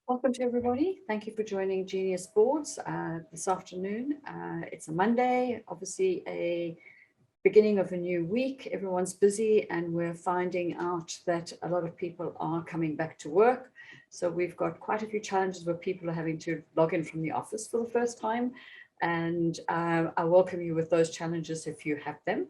Welcome to everybody. Thank you for joining Genius Boards this afternoon. It's a Monday, obviously a beginning of a new week. Everyone's busy and we're finding out that a lot of people are coming back to work. So we've got quite a few challenges where people are having to log in from the office for the first time. And I welcome you with those challenges if you have them.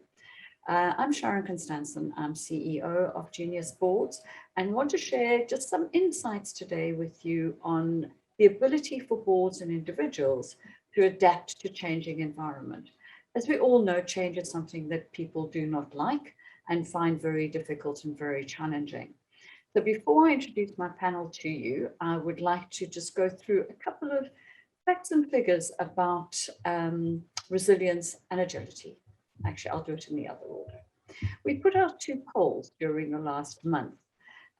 I'm Sharon Constançon. I'm CEO of Genius Boards and want to share just some insights today with you on the ability for boards and individuals to adapt to changing environment. As we all know, change is something that people do not like and find very difficult and very challenging. So before I introduce my panel to you, I would like to just go through a couple of facts and figures about resilience and agility. Actually, I'll do it in the other order. We put out 2 polls during the last month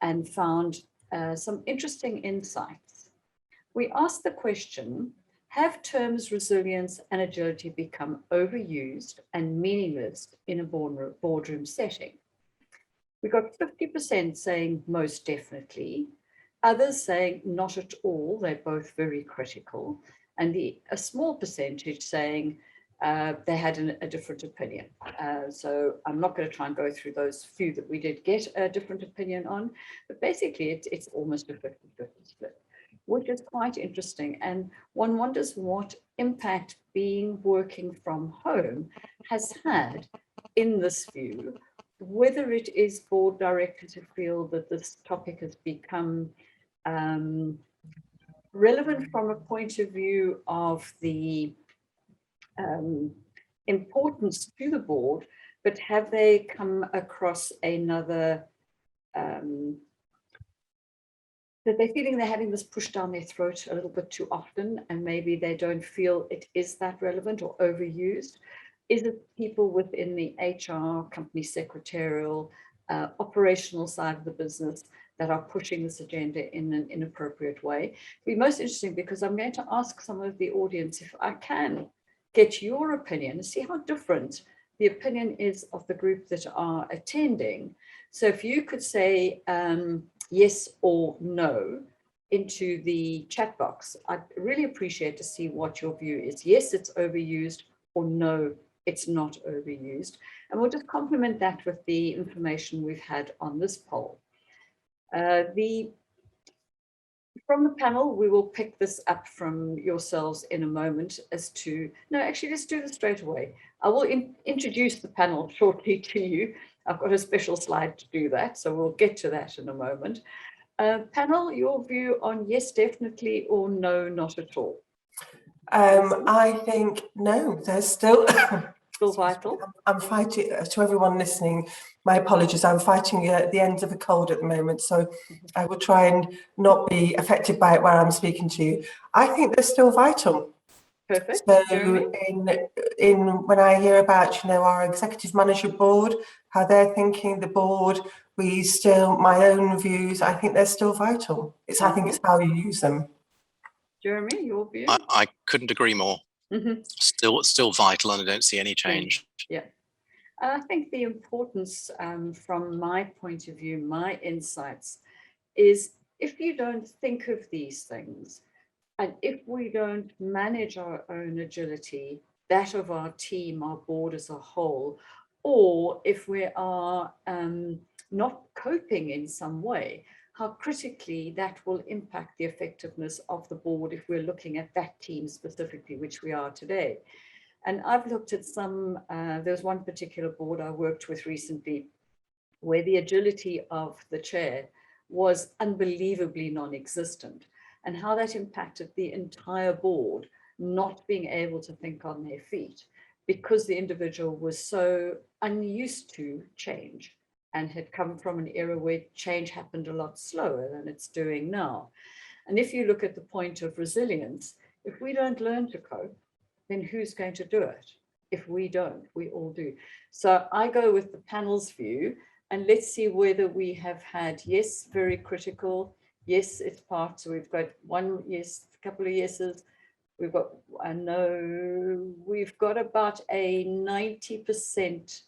and found some interesting insights. We asked the question, have terms resilience and agility become overused and meaningless in a boardroom setting? We got 50% saying most definitely, others saying not at all, they're both very critical, and a small percentage saying they had a different opinion. So I'm not going to try and go through those few that we did get a different opinion on, but basically it's almost a 50-50 split, which is quite interesting. And one wonders what impact working from home has had in this view, whether it is board directors who feel that this topic has become relevant from a point of view of the importance to the board, but have they come across another, that they're feeling they're having this pushed down their throat a little bit too often, and maybe they don't feel it is that relevant or overused? Is it people within the HR, company secretarial, operational side of the business that are pushing this agenda in an inappropriate way? It'd be most interesting because I'm going to ask some of the audience if I can get your opinion and see how different the opinion is of the group that are attending. So if you could say yes or no into the chat box, I'd really appreciate to see what your view is. Yes, it's overused, or no, it's not overused. And we'll just complement that with the information we've had on this poll. From the panel, we will pick this up from yourselves in a moment as to, no, actually, let's do this straight away. I will introduce the panel shortly to you. I've got a special slide to do that, so we'll get to that in a moment. Panel, your view on yes, definitely, or no, not at all? I think no, there's still vital. I'm fighting, to everyone listening, my apologies, I'm fighting at the end of a cold at the moment, so I will try and not be affected by it where I'm speaking to you. I think they're still vital. Perfect. So in when I hear about, our executive manager board, how they're thinking, the board, my own views, I think they're still vital. I think it's how you use them. Jeremy, your view? I couldn't agree more. Still vital, and I don't see any change. Yeah. I think the importance from my point of view, my insights, is if you don't think of these things, and if we don't manage our own agility, that of our team, our board as a whole, or if we are not coping in some way, how critically that will impact the effectiveness of the board if we're looking at that team specifically, which we are today. And I've looked at there's one particular board I worked with recently where the agility of the chair was unbelievably non-existent, and how that impacted the entire board not being able to think on their feet because the individual was so unused to change and had come from an era where change happened a lot slower than it's doing now. And if you look at the point of resilience, if we don't learn to cope, then who's going to do it? If we don't, we all do. So I go with the panel's view, and let's see whether we have had, yes, very critical, yes, it's part. So we've got one yes, a couple of yeses, we've got a no, we've got about a 90%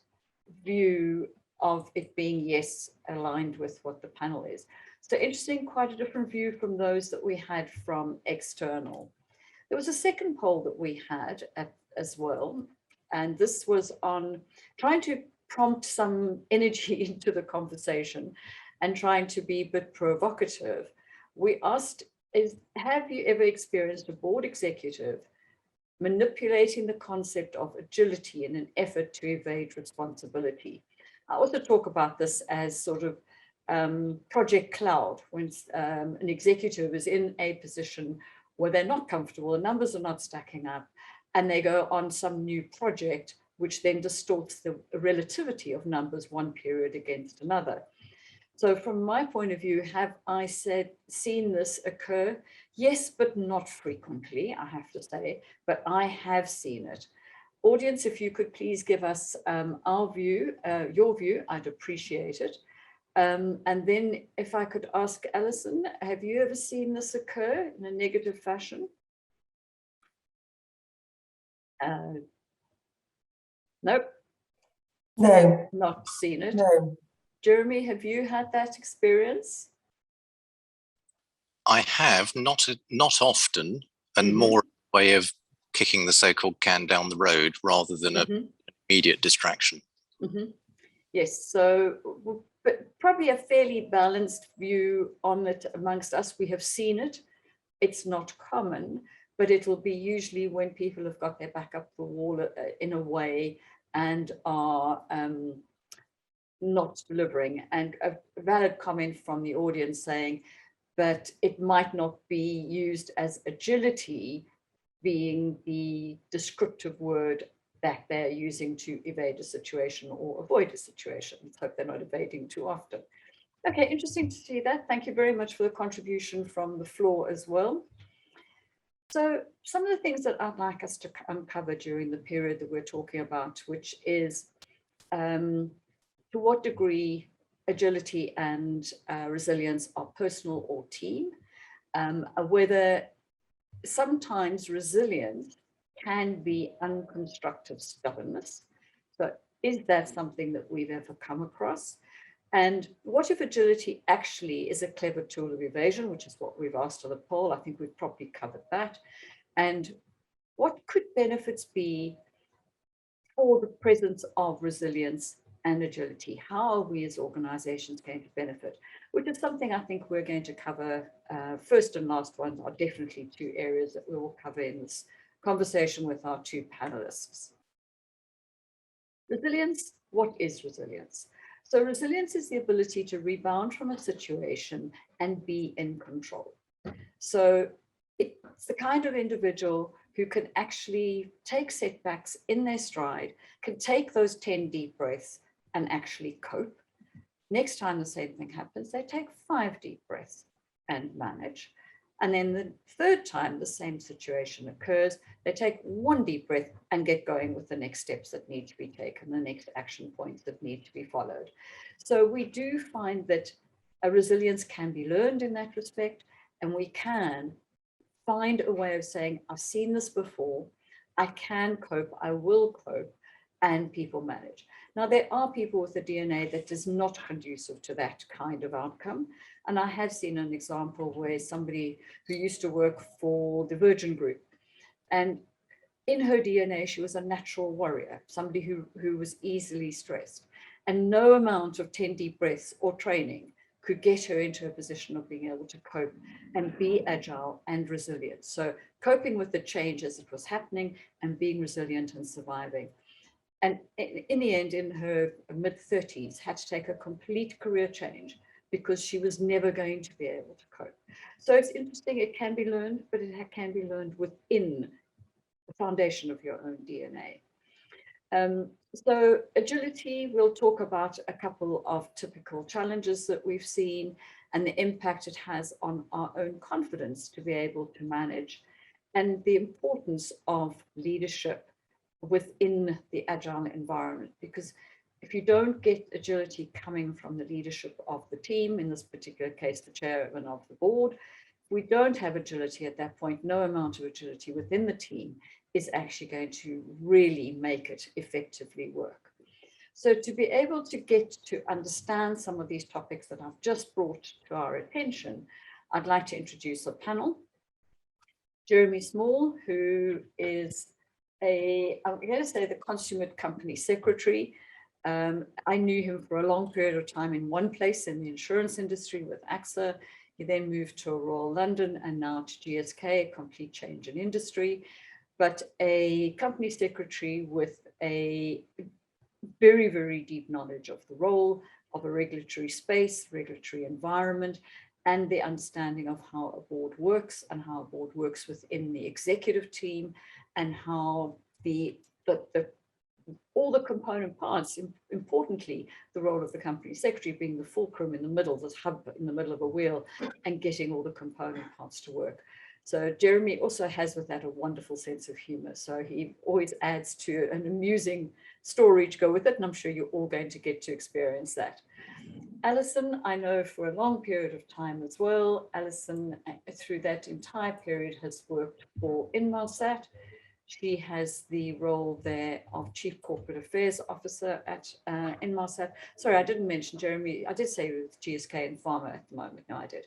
view of it being, yes, aligned with what the panel is. So interesting, quite a different view from those that we had from external. There was a second poll that we had as well, and this was on trying to prompt some energy into the conversation and trying to be a bit provocative. We asked, have you ever experienced a board executive manipulating the concept of agility in an effort to evade responsibility? I also talk about this as sort of project cloud, when an executive is in a position where they're not comfortable, the numbers are not stacking up, and they go on some new project, which then distorts the relativity of numbers one period against another. So from my point of view, have I seen this occur? Yes, but not frequently, I have to say, but I have seen it. Audience, if you could please give us our view, your view, I'd appreciate it. And then if I could ask Alison, have you ever seen this occur in a negative fashion? Nope. No. Not seen it. No. Jeremy, have you had that experience? I have, not often, and more a way of kicking the so-called can down the road rather than an immediate distraction. Yes, so but probably a fairly balanced view on it amongst us. We have seen it. It's not common, but it will be usually when people have got their back up the wall in a way and are not delivering. And a valid comment from the audience saying that it might not be used as agility being the descriptive word that they're using to evade a situation or avoid a situation. Let's hope they're not evading too often. Okay, interesting to see that. Thank you very much for the contribution from the floor as well. So some of the things that I'd like us to uncover during the period that we're talking about, which is to what degree agility and resilience are personal or team, whether sometimes resilience can be unconstructive stubbornness. So is that something that we've ever come across? And what if agility actually is a clever tool of evasion, which is what we've asked of the poll? I think we've probably covered that. And what could benefits be for the presence of resilience and agility? How are we as organizations going to benefit? Which is something I think we're going to cover. First and last ones are definitely two areas that we will cover in this conversation with our two panelists. Resilience, what is resilience? So resilience is the ability to rebound from a situation and be in control. So it's the kind of individual who can actually take setbacks in their stride, can take those 10 deep breaths and actually cope. Next time the same thing happens, they take 5 deep breaths and manage. And then the third time the same situation occurs, they take 1 deep breath and get going with the next steps that need to be taken, the next action points that need to be followed. So we do find that a resilience can be learned in that respect, and we can find a way of saying, I've seen this before, I can cope, I will cope, and people manage. Now, there are people with a DNA that is not conducive to that kind of outcome. And I have seen an example where somebody who used to work for the Virgin Group, and in her DNA, she was a natural warrior, somebody who was easily stressed. And no amount of 10 deep breaths or training could get her into a position of being able to cope and be agile and resilient. So coping with the change as it was happening and being resilient and surviving. And in the end, in her mid-30s, had to take a complete career change because she was never going to be able to cope. So it's interesting, it can be learned, but it can be learned within the foundation of your own DNA. So agility, we'll talk about a couple of typical challenges that we've seen and the impact it has on our own confidence to be able to manage, and the importance of leadership within the agile environment. Because if you don't get agility coming from the leadership of the team, in this particular case, the chairman of the board, if we don't have agility at that point, no amount of agility within the team is actually going to really make it effectively work. So to be able to get to understand some of these topics that I've just brought to our attention, I'd like to introduce a panel. Jeremy Small, who is I'm going to say the consummate company secretary. I knew him for a long period of time in one place in the insurance industry with AXA. He then moved to Royal London and now to GSK, complete change in industry, but a company secretary with a very, very deep knowledge of the role of a regulatory space, regulatory environment, and the understanding of how a board works and how a board works within the executive team, and how all the component parts, importantly, the role of the company secretary being the fulcrum in the middle, this hub in the middle of a wheel, and getting all the component parts to work. So Jeremy also has with that a wonderful sense of humor. So he always adds to an amusing story to go with it. And I'm sure you're all going to get to experience that. Alison, I know for a long period of time as well. Alison, through that entire period, has worked for Inmarsat. She has the role there of Chief Corporate Affairs Officer at Inmarsat. Sorry, I didn't mention Jeremy. I did say with GSK and Pharma at the moment. No, I did.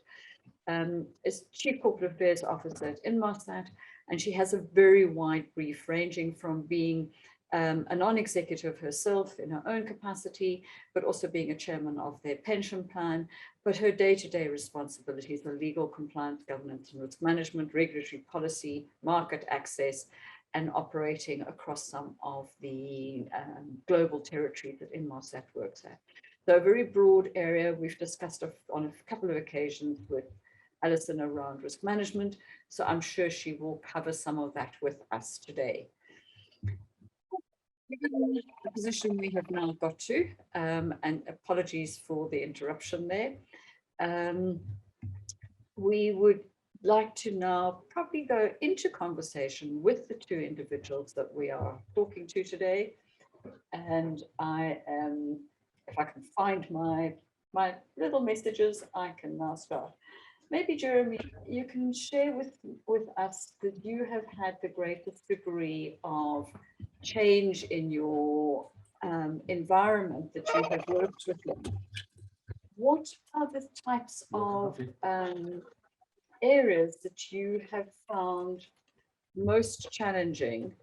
Is Chief Corporate Affairs Officer at Inmarsat, and she has a very wide brief, ranging from being a non-executive herself in her own capacity, but also being a chairman of their pension plan. But her day-to-day responsibilities are legal, compliance, governance and risk management, regulatory policy, market access, and operating across some of the global territory that Inmarsat works at. So a very broad area. We've discussed on a couple of occasions with Alison around risk management. So I'm sure she will cover some of that with us today. Given the position we have now got to, and apologies for the interruption there, we would like to now probably go into conversation with the two individuals that we are talking to today. And I am, if I can find my little messages, I can now start. Maybe Jeremy, you can share with us that you have had the greatest degree of change in your environment that you have worked with. What are the types of areas that you have found most challenging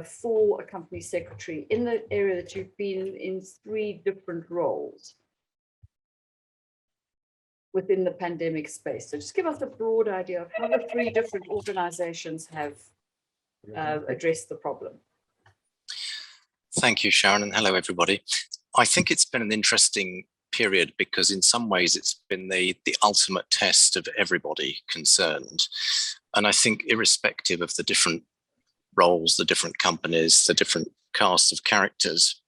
for a company secretary in the area that you've been in 3 different roles within the pandemic space? So just give us a broad idea of how the 3 different organizations have addressed the problem. Thank you, Sharon, and hello, everybody. I think it's been an interesting period because in some ways it's been the ultimate test of everybody concerned. And I think irrespective of the different roles, the different companies, the different casts of characters,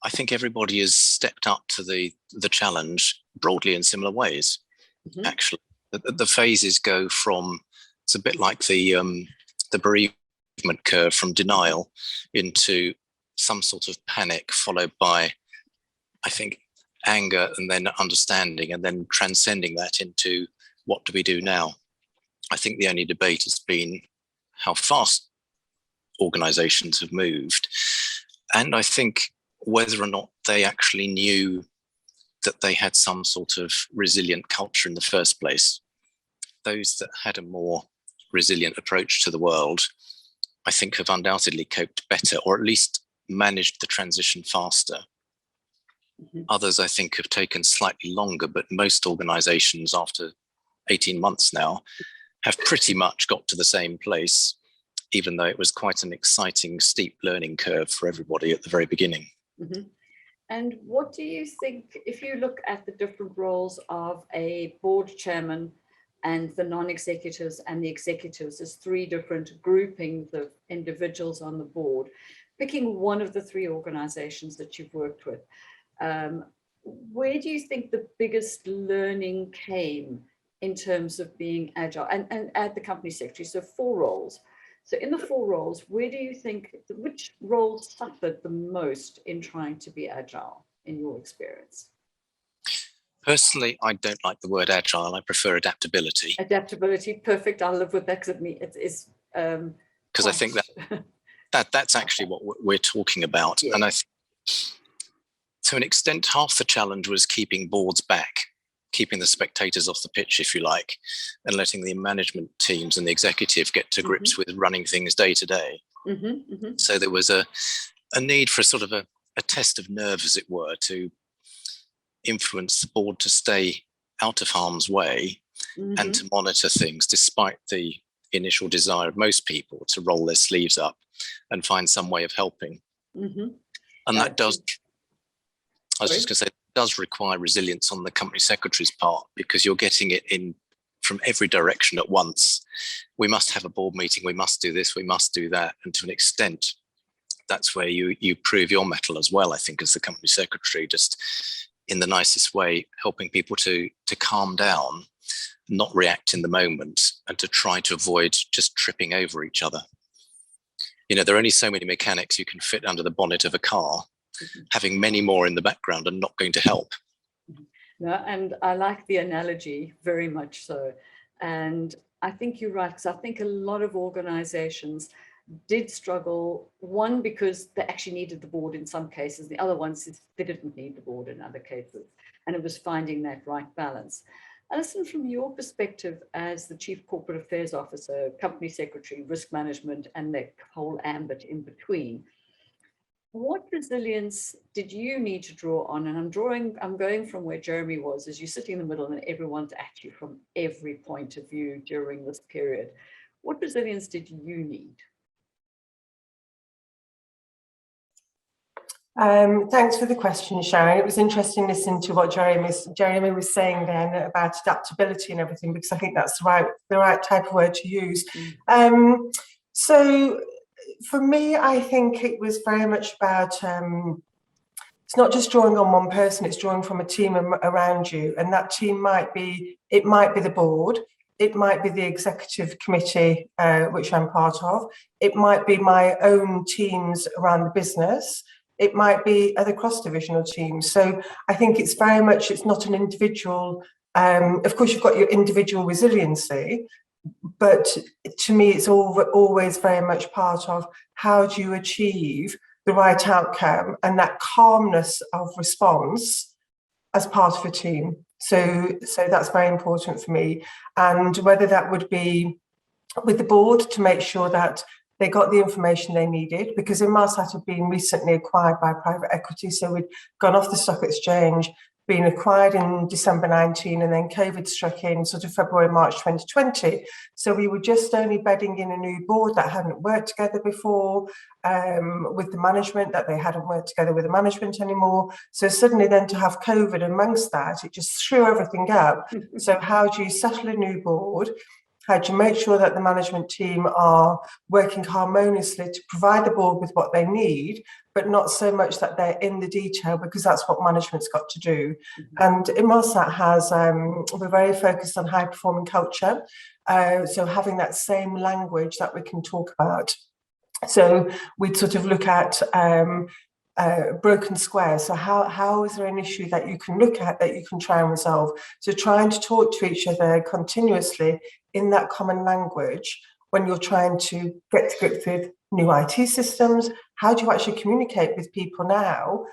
I think everybody has stepped up to the challenge broadly in similar ways. Mm-hmm. Actually, the phases go from, it's a bit like the bereavement curve, from denial into some sort of panic, followed by, I think, anger, and then understanding, and then transcending that into what do we do now? I think the only debate has been how fast organizations have moved. And I think whether or not they actually knew that they had some sort of resilient culture in the first place. Those that had a more resilient approach to the world, I think, have undoubtedly coped better, or at least managed the transition faster. Mm-hmm. Others, I think, have taken slightly longer, but most organizations after 18 months now have pretty much got to the same place, even though it was quite an exciting, steep learning curve for everybody at the very beginning. Mm-hmm. And what do you think, if you look at the different roles of a board chairman and the non-executives and the executives as 3 different groupings of individuals on the board, picking one of the 3 organizations that you've worked with, where do you think the biggest learning came in terms of being agile? And at the company secretary, so 4 roles. So in the 4 roles, where do you think, which role suffered the most in trying to be agile in your experience? Personally, I don't like the word agile. I prefer adaptability. Adaptability, perfect. I'll live with that because it is. Because I think that That's actually what we're talking about. Yes. And I think, to an extent, half the challenge was keeping boards back, keeping the spectators off the pitch, if you like, and letting the management teams and the executive get to grips with running things day to day. So there was a need for sort of a test of nerve, as it were, to influence the board to stay out of harm's way and to monitor things, despite the initial desire of most people to roll their sleeves up and find some way of helping. And that does, I was just going to say, does require resilience on the company secretary's part, because you're getting it in from every direction at once. We must have a board meeting, we must do this, we must do that. And to an extent, that's where you prove your mettle as well, I think, as the company secretary, just in the nicest way, helping people to calm down, not react in the moment, and to try to avoid just tripping over each other. You know, there are only so many mechanics you can fit under the bonnet of a car. Having many more in the background are not going to help. No, and I like the analogy very much so. And I think you're right, because I think a lot of organizations did struggle, one, because they actually needed the board in some cases, the other ones, they didn't need the board in other cases. And it was finding that right balance. Alison, from your perspective as the Chief Corporate Affairs Officer, Company Secretary, Risk Management, and the whole ambit in between, what resilience did you need to draw on? And I'm going from where Jeremy was, as you're sitting in the middle and everyone's at you from every point of view during this period. What resilience did you need? Thanks for the question, Sharon. It was interesting listening to what Jeremy was saying then about adaptability and everything, because I think that's the right type of word to use. So for me, I think it was very much about, it's not just drawing on one person, it's drawing from a team around you. And that team might be the board, it might be the executive committee, which I'm part of, it might be my own teams around the business, it might be other cross-divisional teams. So I think it's very much, it's not an individual, of course you've got your individual resiliency, but to me it's always very much part of how do you achieve the right outcome and that calmness of response as part of a team. So that's very important for me. And whether that would be with the board to make sure that they got the information they needed, because Inmarsat had been recently acquired by private equity. So we'd gone off the stock exchange, been acquired in December 19, and then COVID struck in sort of February, March 2020. So we were just only bedding in a new board that hadn't worked together before with the management, that they hadn't worked together with the management anymore. So suddenly then to have COVID amongst that, it just threw everything up. So how do you settle a new board? How do you make sure that the management team are working harmoniously to provide the board with what they need, but not so much that they're in the detail, because that's what management's got to do. And Inmarsat has, we're very focused on high performing culture. So having that same language that we can talk about. So we'd sort of look at broken squares. So how is there an issue that you can look at that you can try and resolve? So trying to talk to each other continuously in that common language when you're trying to get to grips with new IT systems. How do you actually communicate with people now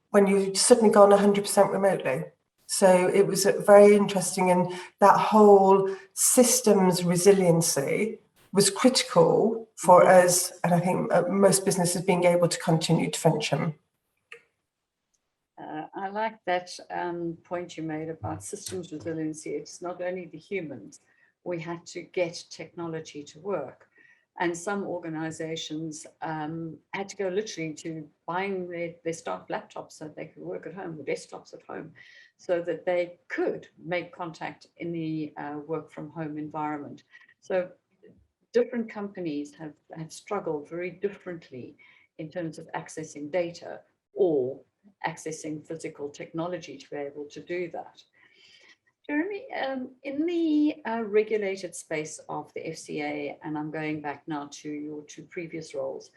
when you've suddenly gone 100% remotely? So it was very interesting, and that whole systems resiliency was critical for us, and I think most businesses being able to continue to function. I like that point you made about systems resiliency. It's not only the humans. We had to get technology to work. And some organizations had to go literally to buying their staff laptops so they could work at home, or desktops at home, so that they could make contact in the work from home environment. So different companies have struggled very differently in terms of accessing data or accessing physical technology to be able to do that. Jeremy, in the regulated space of the FCA, and I'm going back now to your two previous roles,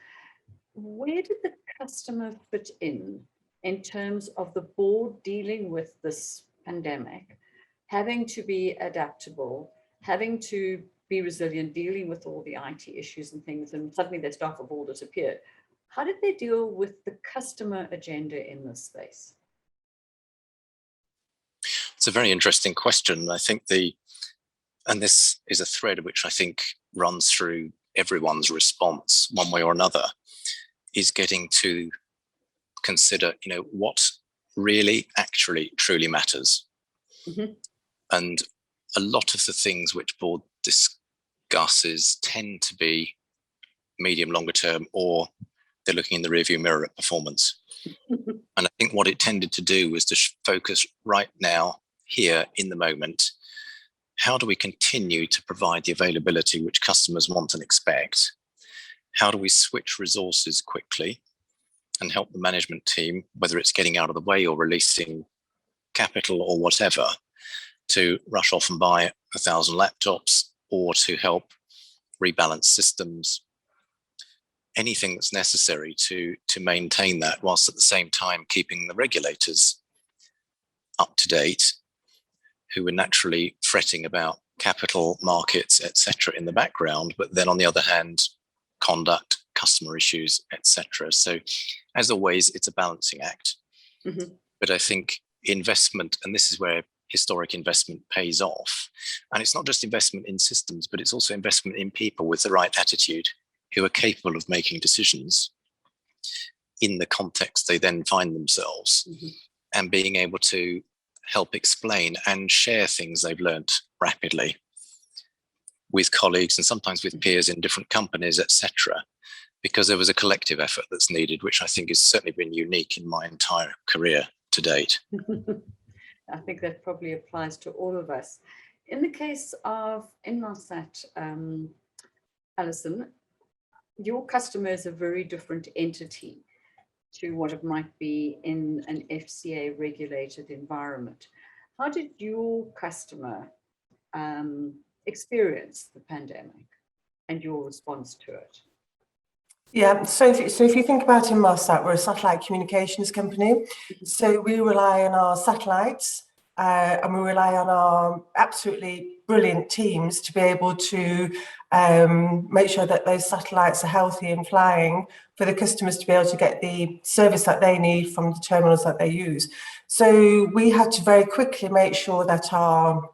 where did the customer fit in terms of the board dealing with this pandemic, having to be adaptable, having to be resilient, dealing with all the IT issues and things, and suddenly their staff have all disappeared. How did they deal with the customer agenda in this space? It's a very interesting question. I think and this is a thread which I think runs through everyone's response one way or another, is getting to consider, what really actually truly matters. Mm-hmm. And a lot of the things which board discusses tend to be medium, longer term, or they're looking in the rearview mirror at performance. And I think what it tended to do was to focus right now, here in the moment. How do we continue to provide the availability which customers want and expect? How do we switch resources quickly and help the management team, whether it's getting out of the way or releasing capital or whatever, to rush off and buy 1,000 laptops, or to help rebalance systems, anything that's necessary to maintain that, whilst at the same time keeping the regulators up to date, who are naturally fretting about capital markets, etc., in the background, but then on the other hand, conduct, customer issues, etc. So as always, it's a balancing act. Mm-hmm. But I think investment, and this is where historic investment pays off, and it's not just investment in systems, but it's also investment in people with the right attitude, who are capable of making decisions in the context they then find themselves, mm-hmm. and being able to help explain and share things they've learnt rapidly with colleagues and sometimes with peers in different companies, etc., because there was a collective effort that's needed, which I think has certainly been unique in my entire career to date. I think that probably applies to all of us. In the case of Inmarsat, Alison, your customer is a very different entity to what it might be in an FCA regulated environment. How did your customer experience the pandemic and your response to it? Yeah, so if you think about Inmarsat, we're a satellite communications company. So we rely on our satellites and we rely on our absolutely brilliant teams to be able to make sure that those satellites are healthy and flying for the customers to be able to get the service that they need from the terminals that they use. So we had to very quickly make sure that our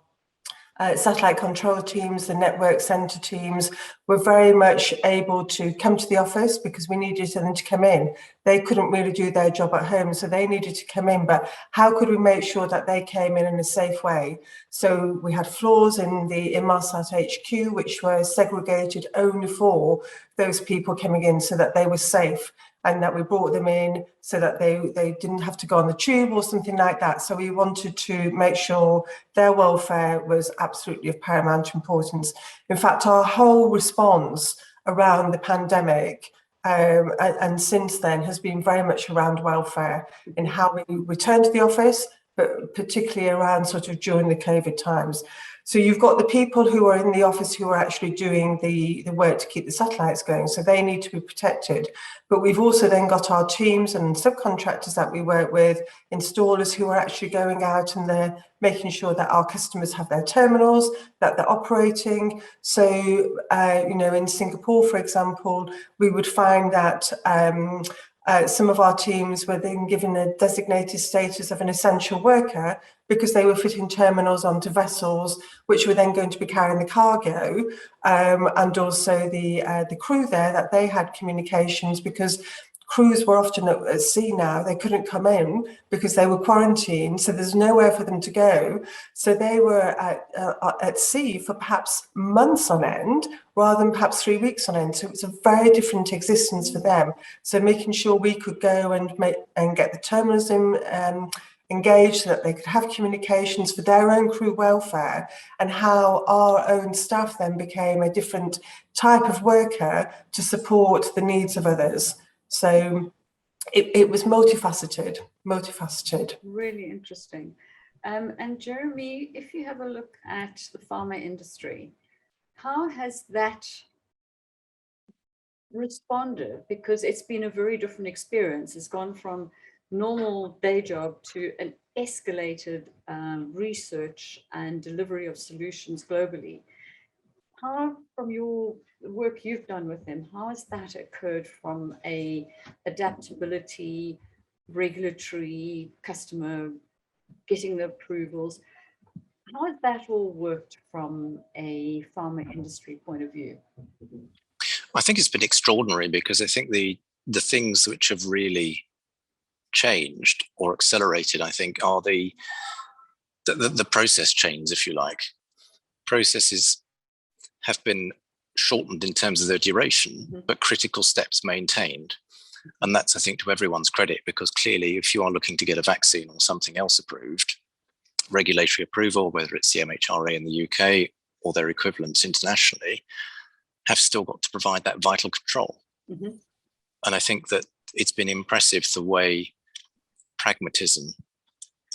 satellite control teams, the network center teams, were very much able to come to the office because we needed them to come in. They couldn't really do their job at home, so they needed to come in. But how could we make sure that they came in a safe way? So we had floors in the Inmarsat HQ, which were segregated only for those people coming in so that they were safe, and that we brought them in so that they didn't have to go on the tube or something like that. So we wanted to make sure their welfare was absolutely of paramount importance. In fact, our whole response around the pandemic and since then has been very much around welfare and how we return to the office, but particularly around sort of during the COVID times. So you've got the people who are in the office who are actually doing the work to keep the satellites going, so they need to be protected. But we've also then got our teams and subcontractors that we work with, installers who are actually going out and they're making sure that our customers have their terminals, that they're operating. So, in Singapore, for example, we would find that some of our teams were then given a designated status of an essential worker because they were fitting terminals onto vessels, which were then going to be carrying the cargo, and also the crew there, that they had communications, because crews were often at sea now. They couldn't come in because they were quarantined, so there's nowhere for them to go. So they were at sea for perhaps months on end, rather than perhaps 3 weeks on end. So it's a very different existence for them. So making sure we could go and get the terminals engaged so that they could have communications for their own crew welfare, and how our own staff then became a different type of worker to support the needs of others. So it was multifaceted. Really interesting. And Jeremy, if you have a look at the pharma industry, how has that responded? Because it's been a very different experience. It's gone from normal day job to an escalated research and delivery of solutions globally. how, from your work you've done with them, how has that occurred from a adaptability, regulatory, customer, getting the approvals? How has that all worked from a pharma industry point of view? I think it's been extraordinary because I think the things which have really changed or accelerated, I think, are the process chains, if you like. Processes have been shortened in terms of their duration, but critical steps maintained. And that's, I think, to everyone's credit, because clearly if you are looking to get a vaccine or something else approved, regulatory approval, whether it's the MHRA in the UK or their equivalents internationally, have still got to provide that vital control. And I think that it's been impressive the way pragmatism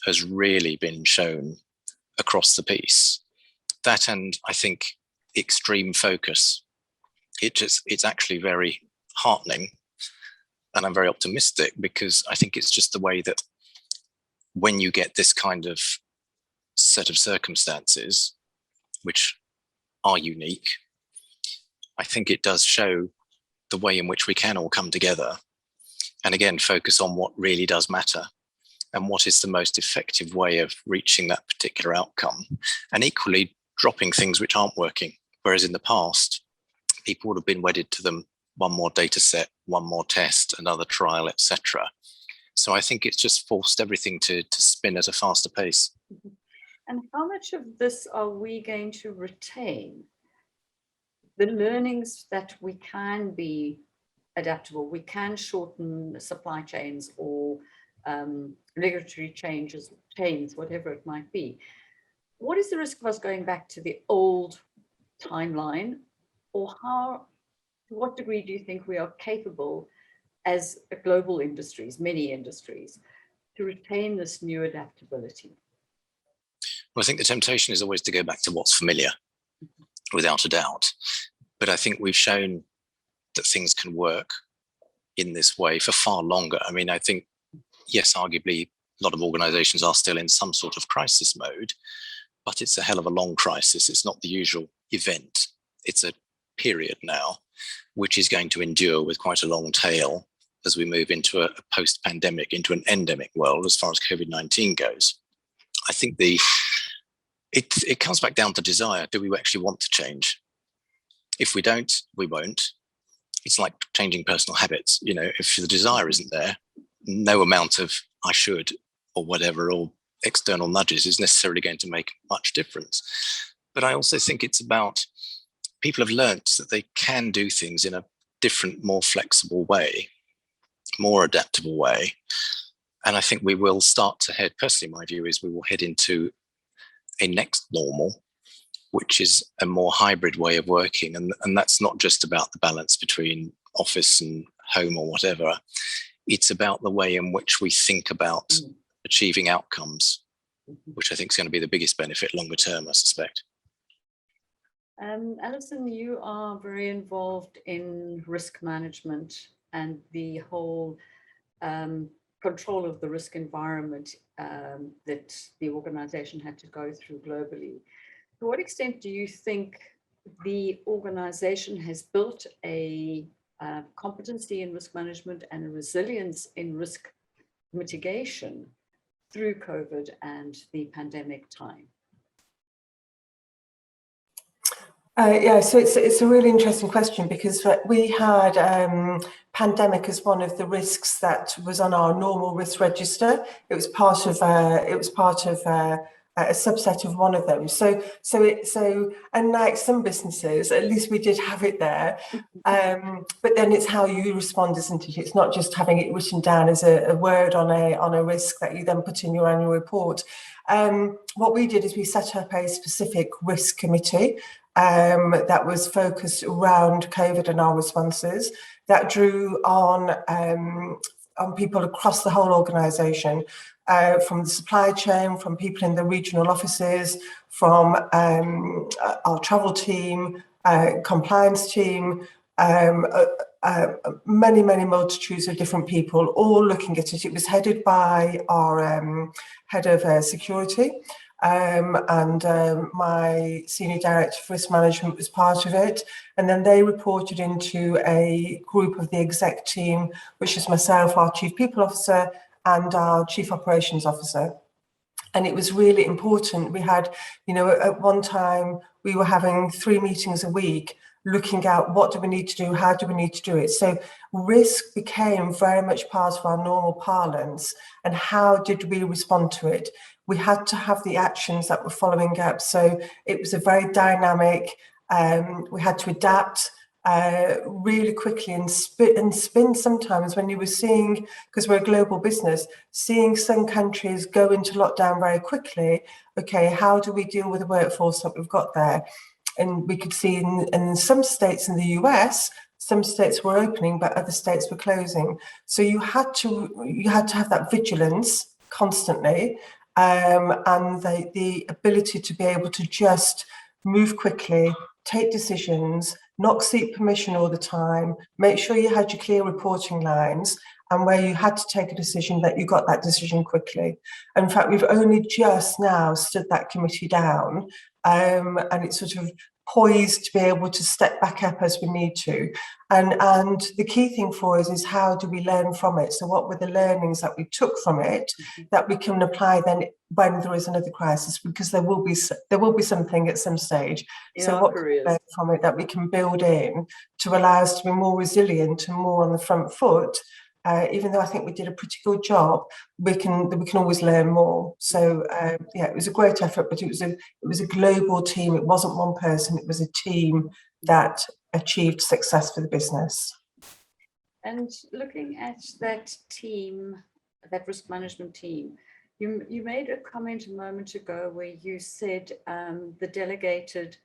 has really been shown across the piece. That, and I think extreme focus, it's actually very heartening, and I'm very optimistic, because I think it's just the way that when you get this kind of set of circumstances, which are unique, I think it does show the way in which we can all come together and again focus on what really does matter and what is the most effective way of reaching that particular outcome, and equally dropping things which aren't working. Whereas in the past, people would have been wedded to them, one more data set, one more test, another trial, etc. So I think it's just forced everything to spin at a faster pace. And how much of this are we going to retain? The learnings that we can be adaptable, we can shorten supply chains or regulatory chains, whatever it might be. What is the risk of us going back to the old timeline, or to what degree do you think we are capable as global industries, many industries, to retain this new adaptability? Well, I think the temptation is always to go back to what's familiar, without a doubt. But I think we've shown that things can work in this way for far longer. I mean, I think, yes, arguably, a lot of organizations are still in some sort of crisis mode, but it's a hell of a long crisis. It's not the usual event. It's a period now, which is going to endure with quite a long tail as we move into a post-pandemic, into an endemic world as far as COVID-19 goes. I think it comes back down to desire. Do we actually want to change? If we don't, we won't. It's like changing personal habits. You know, if the desire isn't there, no amount of I should or whatever, or external nudges is necessarily going to make much difference. But I also think it's about people have learnt that they can do things in a different, more flexible way, more adaptable way. And I think we will start to head, personally, my view is we will head into a next normal, which is a more hybrid way of working. And that's not just about the balance between office and home or whatever. It's about the way in which we think about achieving outcomes, which I think is going to be the biggest benefit longer term, I suspect. Alison, you are very involved in risk management and the whole control of the risk environment that the organization had to go through globally. To what extent do you think the organization has built a competency in risk management and a resilience in risk mitigation through COVID and the pandemic time? Yeah, so it's a really interesting question, because we had pandemic as one of the risks that was on our normal risk register. It was part of a subset of one of them. So unlike some businesses, at least we did have it there. But then it's how you respond, isn't it? It's not just having it written down as a word on a risk that you then put in your annual report. What we did is we set up a specific risk committee that was focused around COVID and our responses, that drew on people across the whole organisation, from the supply chain, from people in the regional offices, from our travel team, compliance team, many multitudes of different people all looking at it. It was headed by our head of security, and my senior director of risk management was part of it. And then they reported into a group of the exec team, which is myself, our chief people officer, and our chief operations officer. And it was really important. We had, at one time, we were having 3 meetings a week, looking at what do we need to do, how do we need to do it. So risk became very much part of our normal parlance. And how did we respond to it? We had to have the actions that were following up. So it was a very dynamic, we had to adapt really quickly and spin sometimes when you were seeing, because we're a global business, seeing some countries go into lockdown very quickly. Okay, how do we deal with the workforce that we've got there? And we could see in some states in the US, some states were opening, but other states were closing. So you had to have that vigilance constantly, and the ability to be able to just move quickly, take decisions, not seek permission all the time, make sure you had your clear reporting lines, and where you had to take a decision that you got that decision quickly. In fact, we've only just now stood that committee down, and it's sort of poised to be able to step back up as we need to. And the key thing for us is how do we learn from it? So what were the learnings that we took from it that we can apply then when there is another crisis? Because there will be something at some stage. So what can we learn from it that we can build in to allow us to be more resilient and more on the front foot? Even though I think we did a pretty good job, we can always learn more. So it was a great effort, but it was a global team. It wasn't one person; it was a team that achieved success for the business. And looking at that team, that risk management team, you made a comment a moment ago where you said the delegated,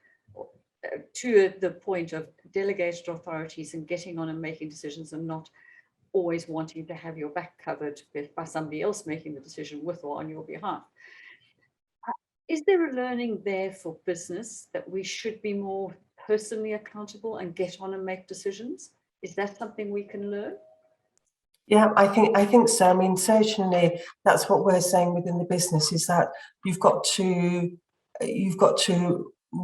to the point of delegated authorities and getting on and making decisions and not always wanting to have your back covered by somebody else making the decision with or on your behalf. Is there a learning there for business that we should be more personally accountable and get on and make decisions? Is that something we can learn? Yeah, I think so. I mean, certainly that's what we're saying within the business, is that you've got to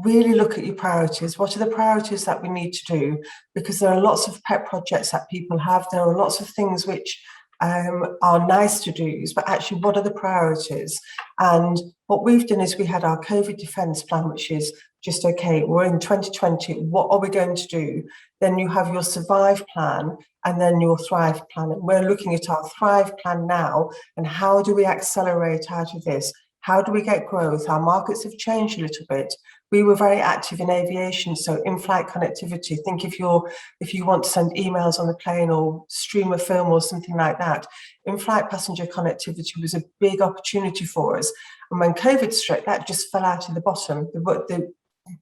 really look at your priorities. What are the priorities that we need to do? Because there are lots of pet projects that people have. There are lots of things which are nice to do, but actually, what are the priorities? And what we've done is we had our COVID defence plan, which is just, okay, we're in 2020, what are we going to do? Then you have your survive plan and then your thrive plan. And we're looking at our thrive plan now, and how do we accelerate out of this? How do we get growth? Our markets have changed a little bit. We were very active in aviation, so in-flight connectivity. Think if you want to send emails on the plane or stream a film or something like that, in-flight passenger connectivity was a big opportunity for us. And when COVID struck, that just fell out of the bottom. The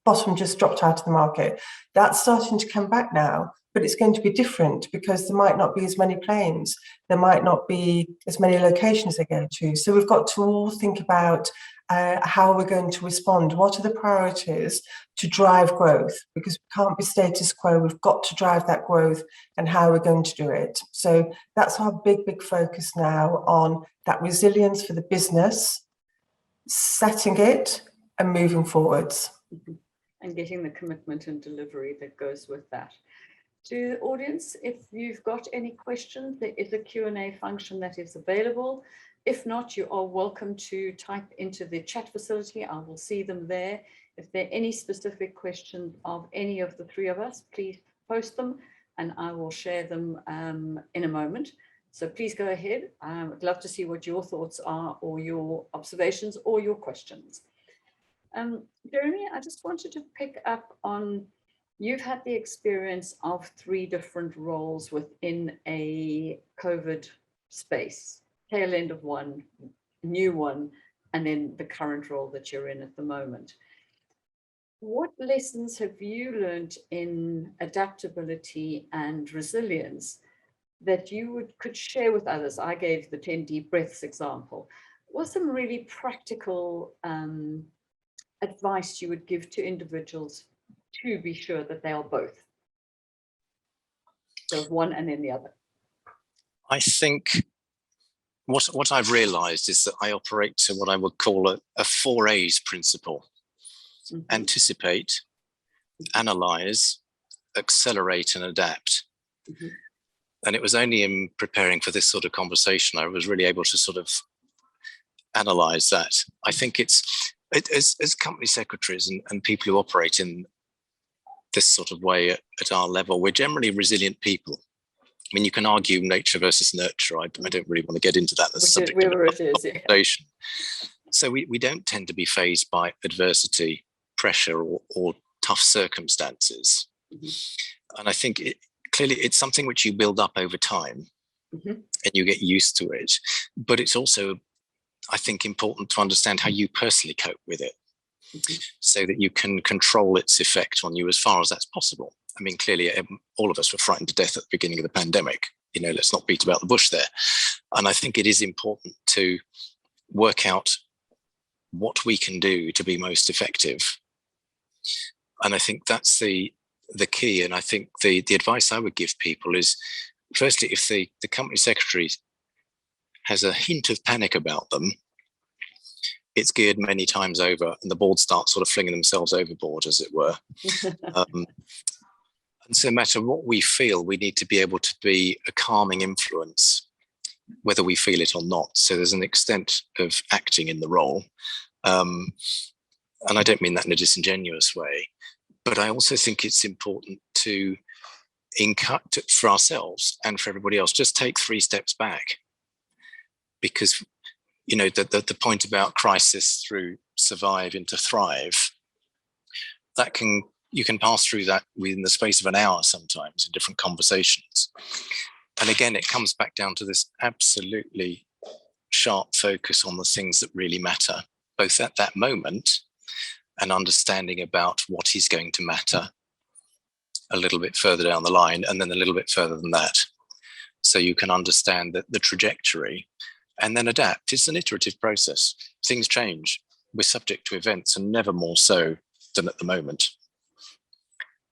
bottom just dropped out of the market. That's starting to come back now, but it's going to be different because there might not be as many planes. There might not be as many locations they go to. So we've got to all think about how we're going to respond. What are the priorities to drive growth? Because we can't be status quo. We've got to drive that growth, and how we're going to do it. So that's our big focus now, on that resilience for the business, setting it and moving forwards. And getting the commitment and delivery that goes with that. To the audience, if you've got any questions, there is a Q&A function that is available. If not, you are welcome to type into the chat facility. I will see them there. If there are any specific questions of any of the three of us, please post them and I will share them in a moment. So please go ahead. I'd love to see what your thoughts are, or your observations or your questions. Jeremy, I just wanted to pick up on, you've had the experience of 3 different roles within a COVID space, tail end of one, new one, and then the current role that you're in at the moment. What lessons have you learned in adaptability and resilience that you could share with others? I gave the 10 deep breaths example. What some really practical advice you would give to individuals to be sure that they are both? So one and then the other. I think what I've realized is that I operate to what I would call a 4 A's principle: anticipate, analyze, accelerate, and adapt. And it was only in preparing for this sort of conversation I was really able to sort of analyze that. I think it's as company secretaries and people who operate in this sort of way at our level, we're generally resilient people. I mean, you can argue nature versus nurture. I don't really want to get into that. That's subject to conversation. So we don't tend to be fazed by adversity, pressure, or tough circumstances. And I think clearly it's something which you build up over time and you get used to it. But it's also, I think, important to understand how you personally cope with it so that you can control its effect on you as far as that's possible. I mean, clearly, all of us were frightened to death at the beginning of the pandemic. You know, let's not beat about the bush there. And I think it is important to work out what we can do to be most effective. And I think that's the key. And I think the advice I would give people is, firstly, if the company secretary has a hint of panic about them, it's geared many times over and the board starts sort of flinging themselves overboard, as it were. And so no matter what we feel, we need to be able to be a calming influence, whether we feel it or not. So there's an extent of acting in the role. And I don't mean that in a disingenuous way, but I also think it's important to, for ourselves and for everybody else, just take 3 steps back. Because, you know, the point about crisis through survive into thrive, you can pass through that within the space of an hour sometimes in different conversations. And again, it comes back down to this absolutely sharp focus on the things that really matter, both at that moment and understanding about what is going to matter a little bit further down the line and then a little bit further than that. So you can understand that the trajectory and then adapt. It's an iterative process. Things change. We're subject to events and never more so than at the moment.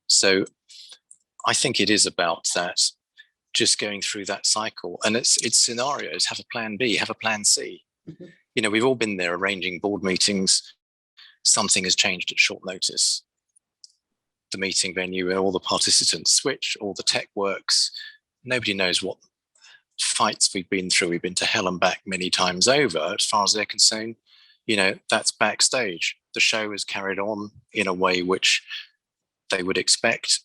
So I think it is about that, just going through that cycle. And it's scenarios, have a plan B, have a plan C. You know, we've all been there arranging board meetings. Something has changed at short notice. The meeting venue and all the participants switch, all the tech works. Nobody knows what fights we've been through. We've been to hell and back many times over. As far as they're concerned, you know, that's backstage. The show is carried on in a way which they would expect.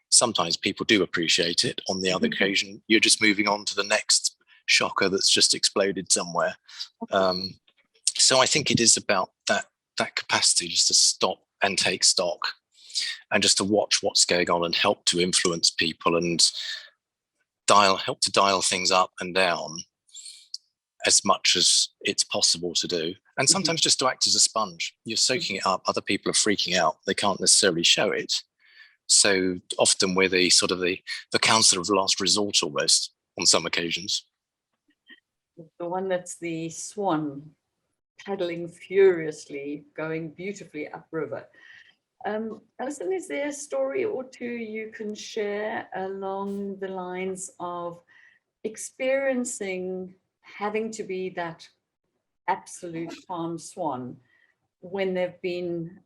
Sometimes people do appreciate it. On the other occasion, you're just moving on to the next shocker that's just exploded somewhere. So I think it is about that capacity just to stop and take stock and just to watch what's going on and help to influence people and help to dial things up and down as much as it's possible to do. And sometimes just to act as a sponge. You're soaking it up. Other people are freaking out. They can't necessarily show it. So often we're the sort of the counsellor of last resort almost on some occasions. The one that's the swan paddling furiously, going beautifully upriver. Alison, is there a story or two you can share along the lines of experiencing having to be that absolute farm swan when there've been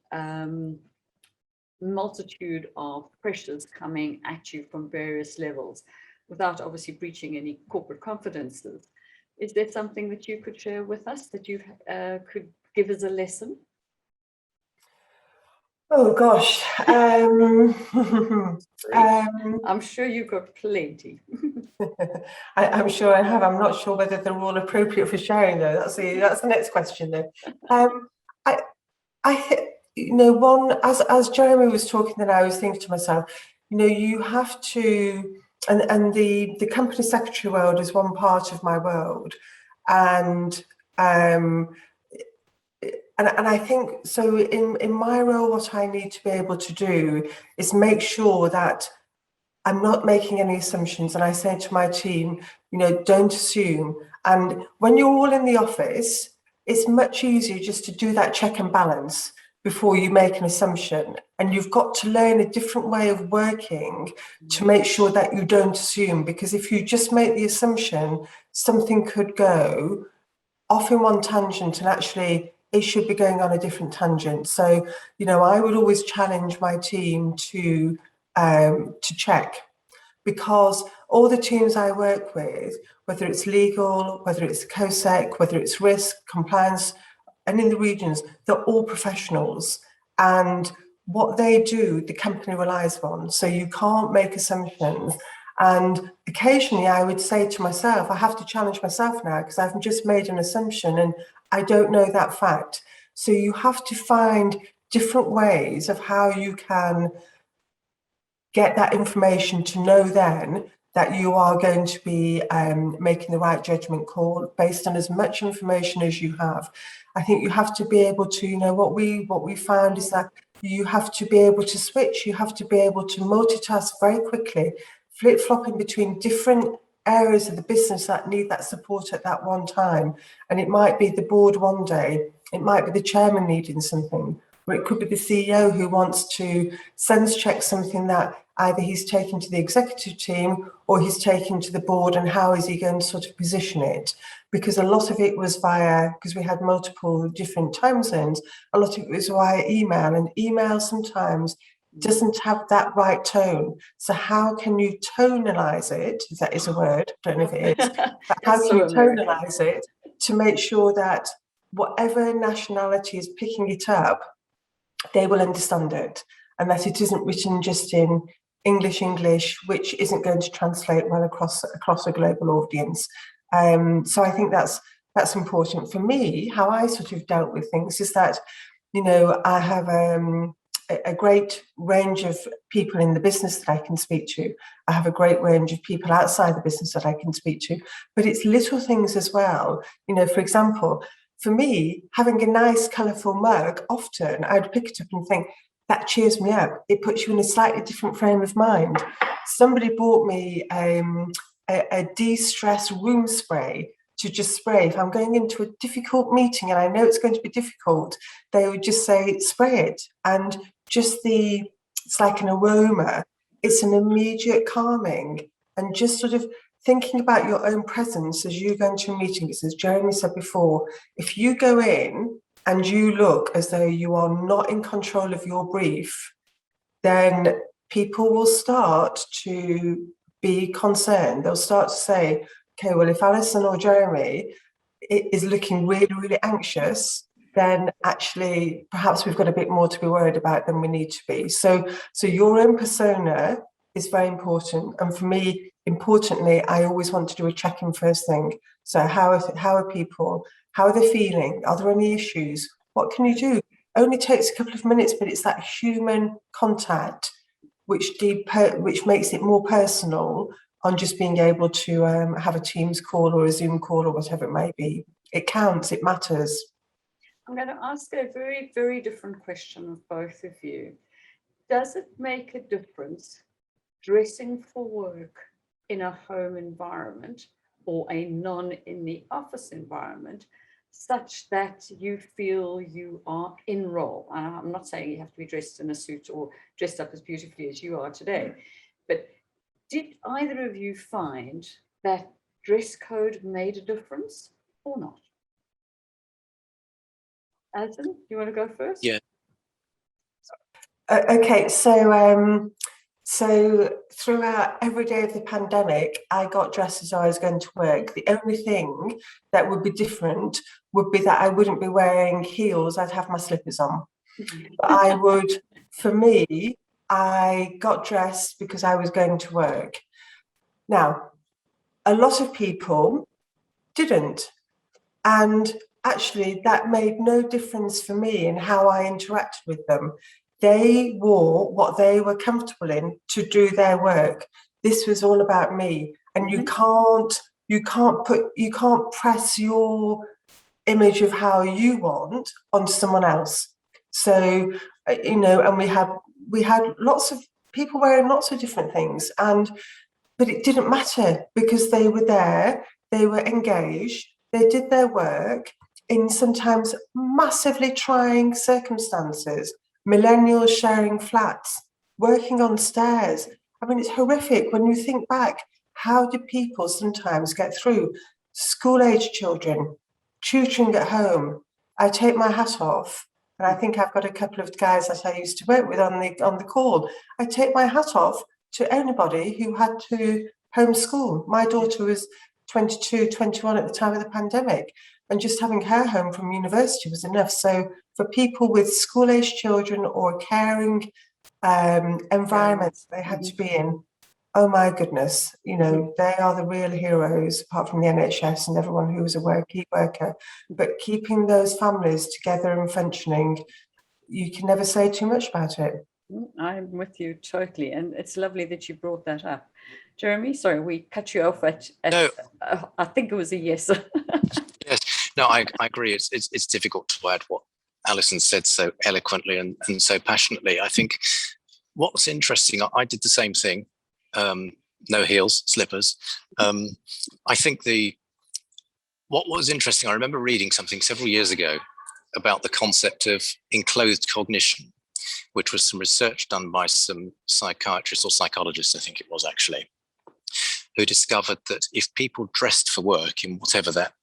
multitude of pressures coming at you from various levels without obviously breaching any corporate confidences? Is there something that you could share with us that you could give as a lesson? Oh gosh, I'm sure you've got plenty. I'm sure I have. I'm not sure whether they're all appropriate for sharing though. That's the next question though. You know, one, as Jeremy was talking, then I was thinking to myself, you know, you have to, and the company secretary world is one part of my world, and I think so in my role, what I need to be able to do is make sure that I'm not making any assumptions. And I say to my team, you know, don't assume. And when you're all in the office, it's much easier just to do that check and balance, before you make an assumption. And you've got to learn a different way of working to make sure that you don't assume, because if you just make the assumption, something could go off in one tangent and actually it should be going on a different tangent. So, you know, I would always challenge my team to check, because all the teams I work with, whether it's legal, whether it's COSEC, whether it's risk, compliance, and in the regions, they're all professionals. And what they do, the company relies on. So you can't make assumptions. And occasionally I would say to myself, I have to challenge myself now because I've just made an assumption and I don't know that fact. So you have to find different ways of how you can get that information to know then that you are going to be making the right judgment call based on as much information as you have. I think you have to be able to, you know, what we found is that you have to be able to switch, you have to be able to multitask very quickly, flip-flopping between different areas of the business that need that support at that one time. And it might be the board one day, it might be the chairman needing something, or it could be the CEO who wants to sense check something that either he's taken to the executive team or he's taken to the board, and how is he going to sort of position it? Because a lot of it was via, because we had multiple different time zones, a lot of it was via email, and email sometimes doesn't have that right tone. So how can you tonalize it, if that is a word, I don't know if it is, but how can you tonalize it to make sure that whatever nationality is picking it up, they will understand it, and that it isn't written just in English, which isn't going to translate well across a global audience. So I think that's important. For me, how I sort of dealt with things is that, you know, I have a great range of people in the business that I can speak to. I have a great range of people outside the business that I can speak to, but it's little things as well. You know, for example, for me, having a nice, colourful mug, often I'd pick it up and think, that cheers me up. It puts you in a slightly different frame of mind. Somebody bought me a de-stress room spray to just spray. If I'm going into a difficult meeting and I know it's going to be difficult, they would just say, spray it. And just it's like an aroma. It's an immediate calming, and just sort of thinking about your own presence as you go into a meeting. As Jeremy said before, if you go in and you look as though you are not in control of your brief, then people will start to be concerned. They'll start to say, okay, well, if Alison or Jeremy is looking really, really anxious, then actually perhaps we've got a bit more to be worried about than we need to be. So your own persona is very important. And for me, importantly, I always want to do a check-in first thing. So how are people? How are they feeling? Are there any issues? What can you do? It only takes a couple of minutes, but it's that human contact which makes it more personal on just being able to have a Teams call or a Zoom call or whatever it may be. It counts, it matters. I'm going to ask a very, very different question of both of you. Does it make a difference dressing for work in a home environment or a in the office environment, such that you feel you are in role? I'm not saying you have to be dressed in a suit or dressed up as beautifully as you are today, but did either of you find that dress code made a difference or not? Alison, you want to go first? Yeah. Okay, so throughout every day of the pandemic, I got dressed as I was going to work. The only thing that would be different would be that I wouldn't be wearing heels, I'd have my slippers on. But I would, for me, I got dressed because I was going to work. Now, a lot of people didn't. And actually, that made no difference for me in how I interacted with them. They wore what they were comfortable in to do their work. This was all about me. And you can't press your image of how you want onto someone else. So, you know, and we had lots of people wearing lots of different things, but it didn't matter because they were there, they were engaged, they did their work, in sometimes massively trying circumstances, millennials sharing flats, working on stairs. I mean, it's horrific when you think back. How do people sometimes get through? School-age children, tutoring at home. I take my hat off, and I think I've got a couple of guys that I used to work with on the call. I take my hat off to anybody who had to homeschool. My daughter was 22, 21 at the time of the pandemic, and just having her home from university was enough. So for people with school-age children or caring environments they had to be in, oh my goodness, you know, they are the real heroes, apart from the NHS and everyone who was a key worker. But keeping those families together and functioning, you can never say too much about it. I'm with you totally. And it's lovely that you brought that up. Jeremy, sorry, we cut you off at No. I think it was a yes. Yes, no, I agree. It's difficult to add what Alison said so eloquently and so passionately. I think what's interesting, I did the same thing. No heels, slippers. I think what was interesting, I remember reading something several years ago about the concept of enclosed cognition, which was some research done by some psychiatrists or psychologists, I think it was actually, who discovered that if people dressed for work in whatever that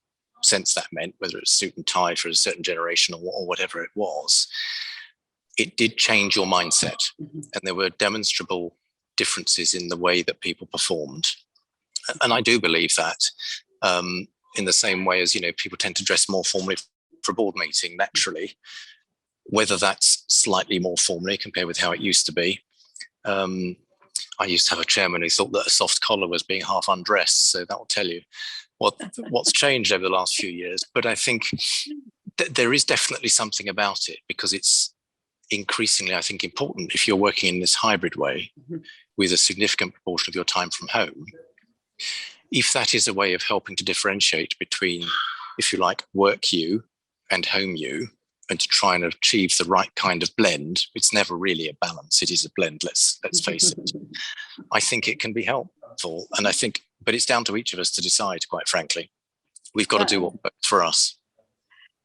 sense that meant, whether it's suit and tie for a certain generation or whatever it was, it did change your mindset. And there were demonstrable differences in the way that people performed. And I do believe that in the same way as, you know, people tend to dress more formally for a board meeting naturally, whether that's slightly more formally compared with how it used to be. I used to have a chairman who thought that a soft collar was being half undressed. So that will tell you what's changed over the last few years. But I think there is definitely something about it, because it's increasingly, I think, important if you're working in this hybrid way with a significant proportion of your time from home. If that is a way of helping to differentiate between, if you like, work you and home you, and to try and achieve the right kind of blend, it's never really a balance. It is a blend, let's face it. I think it can be helpful. And I think, but it's down to each of us to decide, quite frankly. We've got to do what works for us.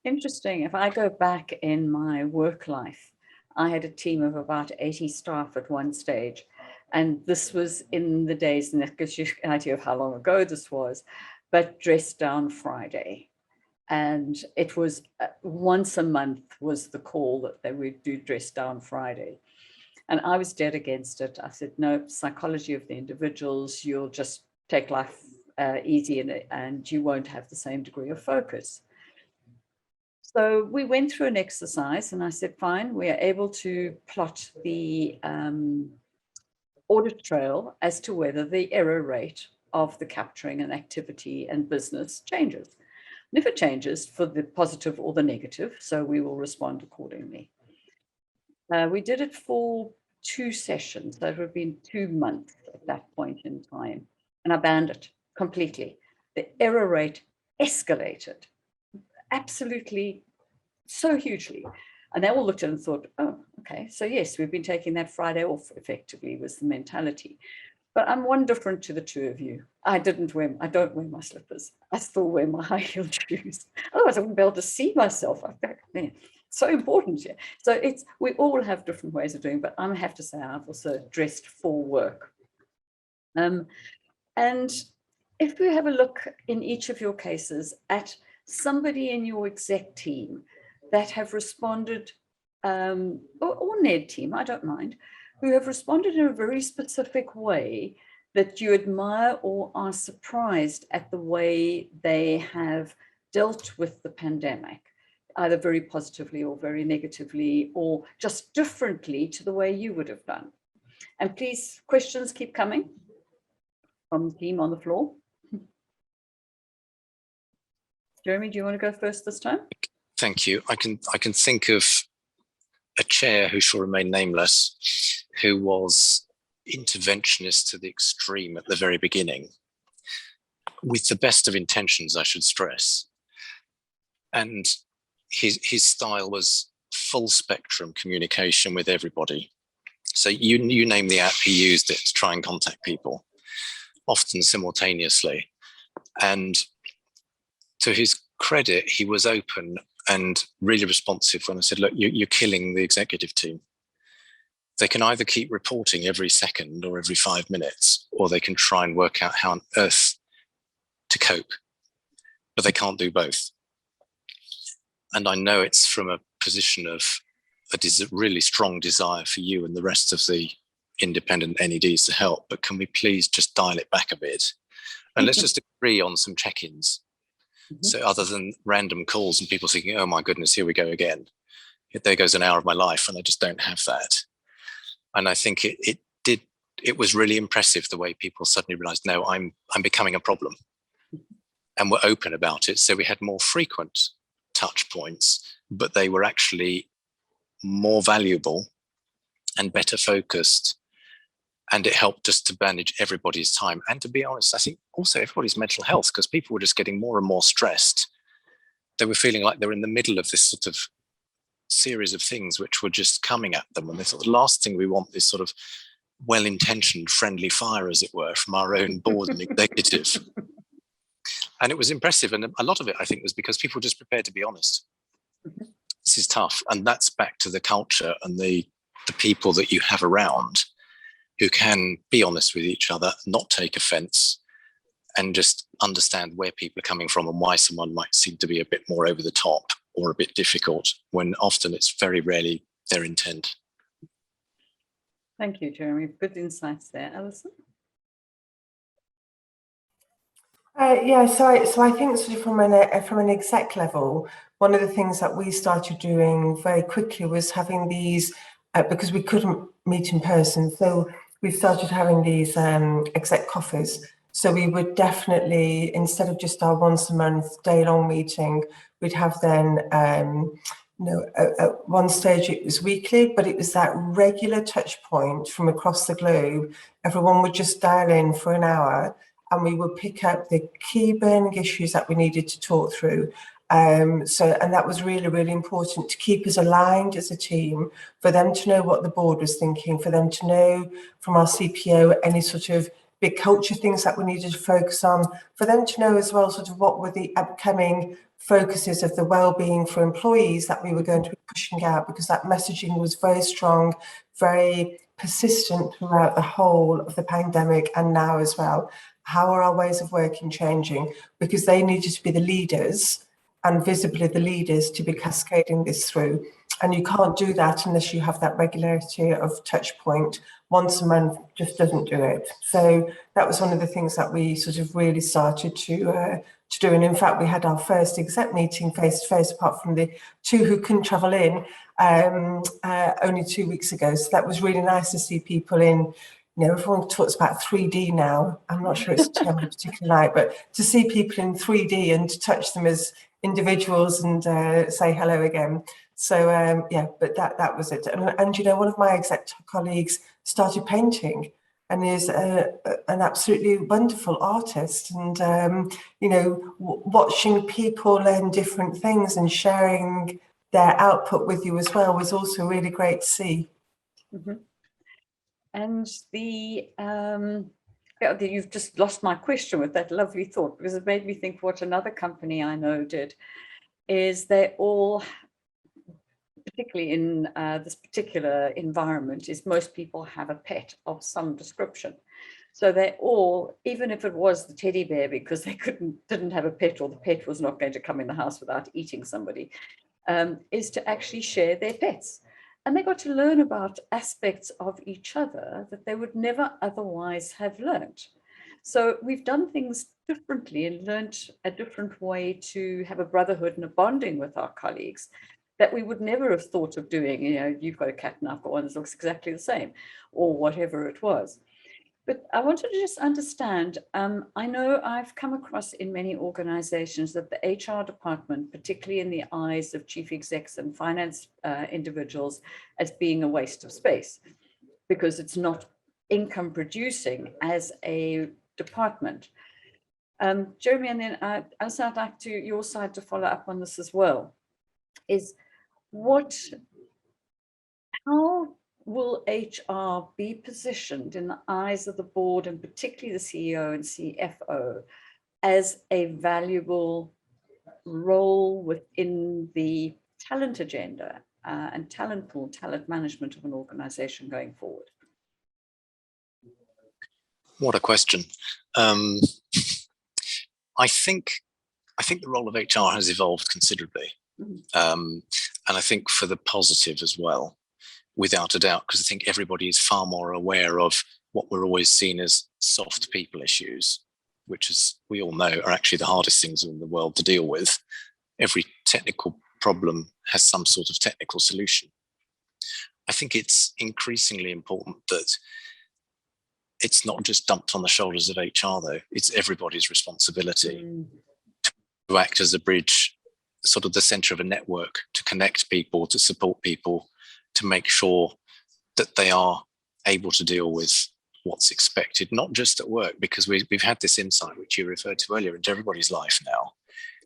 Interesting. If I go back in my work life, I had a team of about 80 staff at one stage. And this was in the days, and that gives you an idea of how long ago this was, but dressed down Friday. And it was once a month was the call that they would do dress down Friday. And I was dead against it. I said, no, psychology of the individuals, you'll just take life easy and you won't have the same degree of focus. So we went through an exercise and I said, fine, we are able to plot the audit trail as to whether the error rate of the capturing and activity and business changes. And if it changes for the positive or the negative, so we will respond accordingly. We did it for 2 sessions. That would have been 2 months at that point in time. And I banned it completely. The error rate escalated absolutely so hugely. And they all looked at it and thought, oh, okay. So yes, we've been taking that Friday off effectively was the mentality. But I'm one different to the two of you. I don't wear my slippers. I still wear my high heel shoes. Otherwise I wouldn't be able to see myself. So important. Yeah. So we all have different ways of doing, but I have to say I've also dressed for work. And if we have a look in each of your cases at somebody in your exec team that have responded, or NED team, I don't mind, who have responded in a very specific way that you admire or are surprised at the way they have dealt with the pandemic, either very positively or very negatively, or just differently to the way you would have done. And please, questions keep coming from the team on the floor. Jeremy, do you want to go first this time? Thank you. I can think of a chair who shall remain nameless, who was interventionist to the extreme at the very beginning, with the best of intentions, I should stress. And his style was full spectrum communication with everybody. So you name the app, he used it to try and contact people, often simultaneously. And to his credit, he was open and really responsive when I said, look, you're killing the executive team. They can either keep reporting every second or every 5 minutes, or they can try and work out how on earth to cope, but they can't do both. And I know it's from a position of a really strong desire for you and the rest of the independent NEDs to help, but can we please just dial it back a bit? And let's just agree on some check-ins. So other than random calls and people thinking, oh my goodness, here we go again. There goes an hour of my life, and I just don't have that. And I think it was really impressive the way people suddenly realized, no, I'm becoming a problem. And were open about it. So we had more frequent touch points, but they were actually more valuable and better focused. And it helped us to manage everybody's time. And to be honest, I think also everybody's mental health, because people were just getting more and more stressed. They were feeling like they were in the middle of this sort of series of things which were just coming at them. And they thought the last thing we want is sort of well-intentioned friendly fire, as it were, from our own board and executive. And it was impressive. And a lot of it, I think, was because people were just prepared to be honest. This is tough. And that's back to the culture and the people that you have around who can be honest with each other, not take offense, and just understand where people are coming from and why someone might seem to be a bit more over the top or a bit difficult, when often it's very rarely their intent. Thank you, Jeremy. Good insights there. Alison? Yeah, so I think sort of from an exec level, one of the things that we started doing very quickly was having these, because we couldn't meet in person, so we started having these exec coffees. So we would definitely, instead of just our once a month day-long meeting, we'd have then, at one stage it was weekly, but it was that regular touch point from across the globe. Everyone would just dial in for an hour, and we would pick up the key burning issues that we needed to talk through. And that was really, really important to keep us aligned as a team, for them to know what the board was thinking, for them to know from our CPO any sort of big culture things that we needed to focus on, for them to know as well sort of what were the upcoming focuses of the well-being for employees that we were going to be pushing out, because that messaging was very strong, very persistent throughout the whole of the pandemic and now as well. How are our ways of working changing? Because they needed to be the leaders, and visibly the leaders, to be cascading this through. And you can't do that unless you have that regularity of touch point. Once a month just doesn't do it. So that was one of the things that we sort of really started to do. And in fact, we had our first exec meeting face to face, apart from the two who couldn't travel in, only 2 weeks ago. So that was really nice to see people in. You know, everyone talks about 3D now. I'm not sure it's a term I particularly like, but to see people in 3D and to touch them as individuals and say hello again. So yeah, but that was it. And you know, one of my exec colleagues started painting and is an absolutely wonderful artist. And you know, watching people learn different things and sharing their output with you as well was also really great to see. Mm-hmm. And you've just lost my question with that lovely thought, because it made me think what another company I know did is they all, particularly in this particular environment, is most people have a pet of some description. So they all, even if it was the teddy bear because they didn't have a pet, or the pet was not going to come in the house without eating somebody, is to actually share their pets. And they got to learn about aspects of each other that they would never otherwise have learned. So we've done things differently and learned a different way to have a brotherhood and a bonding with our colleagues that we would never have thought of doing. You know, you've got a cat and I've got one that looks exactly the same, or whatever it was. But I wanted to just understand, I know I've come across in many organizations that the HR department, particularly in the eyes of chief execs and finance individuals, as being a waste of space because it's not income producing as a department. Jeremy, and then Alison, I'd like your side to follow up on this as well, is how will HR be positioned in the eyes of the board, and particularly the CEO and CFO, as a valuable role within the talent agenda and talent pool, talent management of an organization going forward? What a question. I think the role of HR has evolved considerably, and I think for the positive as well, without a doubt, because I think everybody is far more aware of what we're always seen as soft people issues, which, as we all know, are actually the hardest things in the world to deal with. Every technical problem has some sort of technical solution. I think it's increasingly important that it's not just dumped on the shoulders of HR, though. It's everybody's responsibility to act as a bridge, sort of the center of a network, to connect people, to support people, to make sure that they are able to deal with what's expected, not just at work, because we've had this insight, which you referred to earlier, into everybody's life now,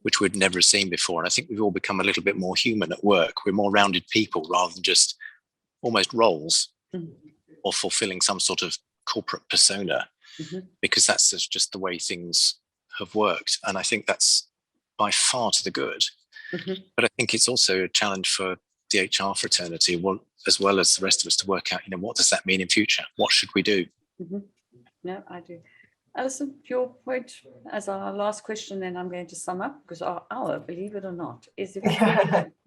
which we'd never seen before. And I think we've all become a little bit more human at work. We're more rounded people rather than just almost roles or fulfilling some sort of corporate persona, because that's just the way things have worked. And I think that's by far to the good. But I think it's also a challenge for the HR fraternity, as well as the rest of us, to work out, what does that mean in future? What should we do? No, I do. Alison, your point as our last question, then I'm going to sum up, because our hour, believe it or not, is So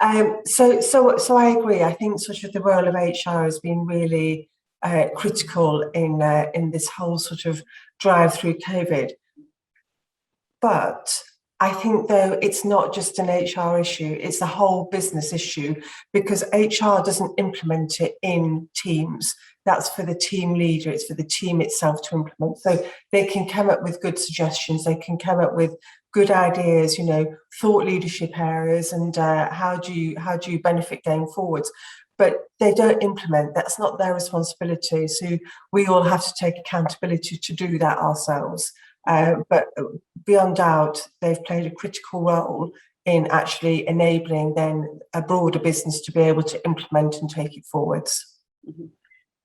I agree. I think sort of the role of HR has been really critical in this whole sort of drive through COVID. But I think, though, it's not just an HR issue, it's a whole business issue, because HR doesn't implement it in teams. That's for the team leader, it's for the team itself to implement. So they can come up with good suggestions, they can come up with good ideas, thought leadership areas, and how do you benefit going forwards. But they don't implement. That's not their responsibility. So we all have to take accountability to do that ourselves. But beyond doubt, they've played a critical role in actually enabling then a broader business to be able to implement and take it forwards.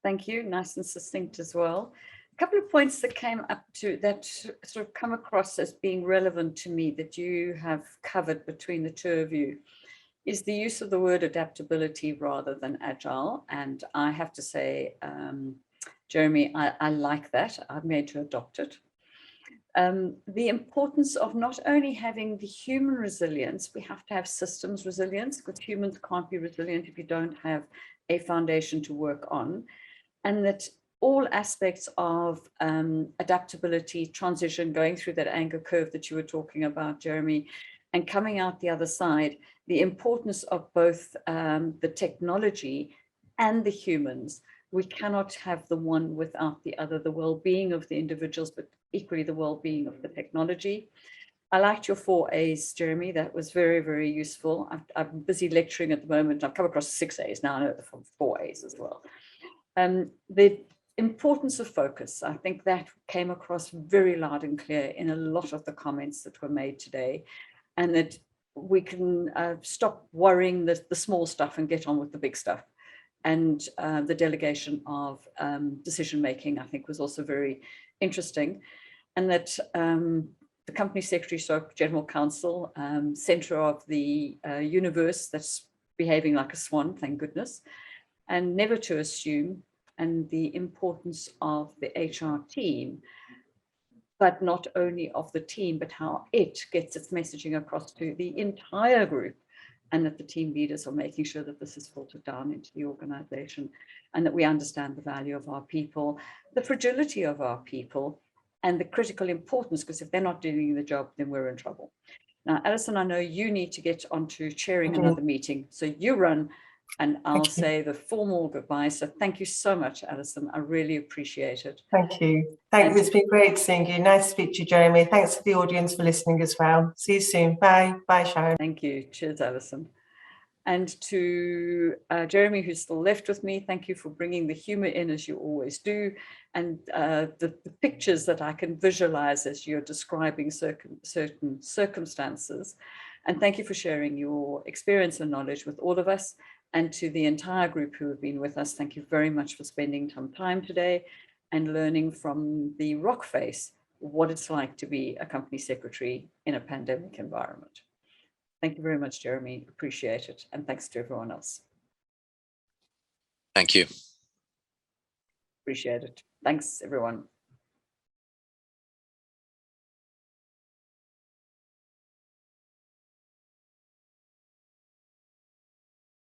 Thank you. Nice and succinct as well. A couple of points that came up that sort of come across as being relevant to me that you have covered between the two of you is the use of the word adaptability rather than agile. And I have to say, Jeremy, I like that. I've made to adopt it. The importance of not only having the human resilience, we have to have systems resilience, because humans can't be resilient if you don't have a foundation to work on, and that all aspects of adaptability, transition, going through that anger curve that you were talking about, Jeremy, and coming out the other side, the importance of both the technology and the humans. We cannot have the one without the other, the well-being of the individuals, but equally the well-being of the technology. I liked your 4 A's, Jeremy. That was very, very useful. I'm busy lecturing at the moment. I've come across 6 A's now. I know the 4 A's as well. The importance of focus, I think that came across very loud and clear in a lot of the comments that were made today, and that we can stop worrying the small stuff and get on with the big stuff. And the delegation of decision-making, I think, was also very interesting. And that the company secretary, so general counsel, center of the universe that's behaving like a swan, thank goodness, and never to assume, and the importance of the HR team, but not only of the team, but how it gets its messaging across to the entire group, and that the team leaders are making sure that this is filtered down into the organization, and that we understand the value of our people, the fragility of our people, and the critical importance, because if they're not doing the job, then we're in trouble. Now, Alison, I know you need to get onto chairing another meeting, so you run, and I'll say the formal goodbye. So thank you so much, Alison. I really appreciate it. Thank you. Thank you. It's been great seeing you. Nice to speak to you, Jeremy. Thanks to the audience for listening as well. See you soon. Bye. Bye, Sharon. Thank you. Cheers, Alison. And to Jeremy, who's still left with me, thank you for bringing the humor in as you always do, and the pictures that I can visualize as you're describing certain circumstances. And thank you for sharing your experience and knowledge with all of us. And to the entire group who have been with us, thank you very much for spending some time today and learning from the rock face what it's like to be a company secretary in a pandemic environment. Thank you very much, Jeremy. Appreciate it. And thanks to everyone else. Thank you. Appreciate it. Thanks, everyone.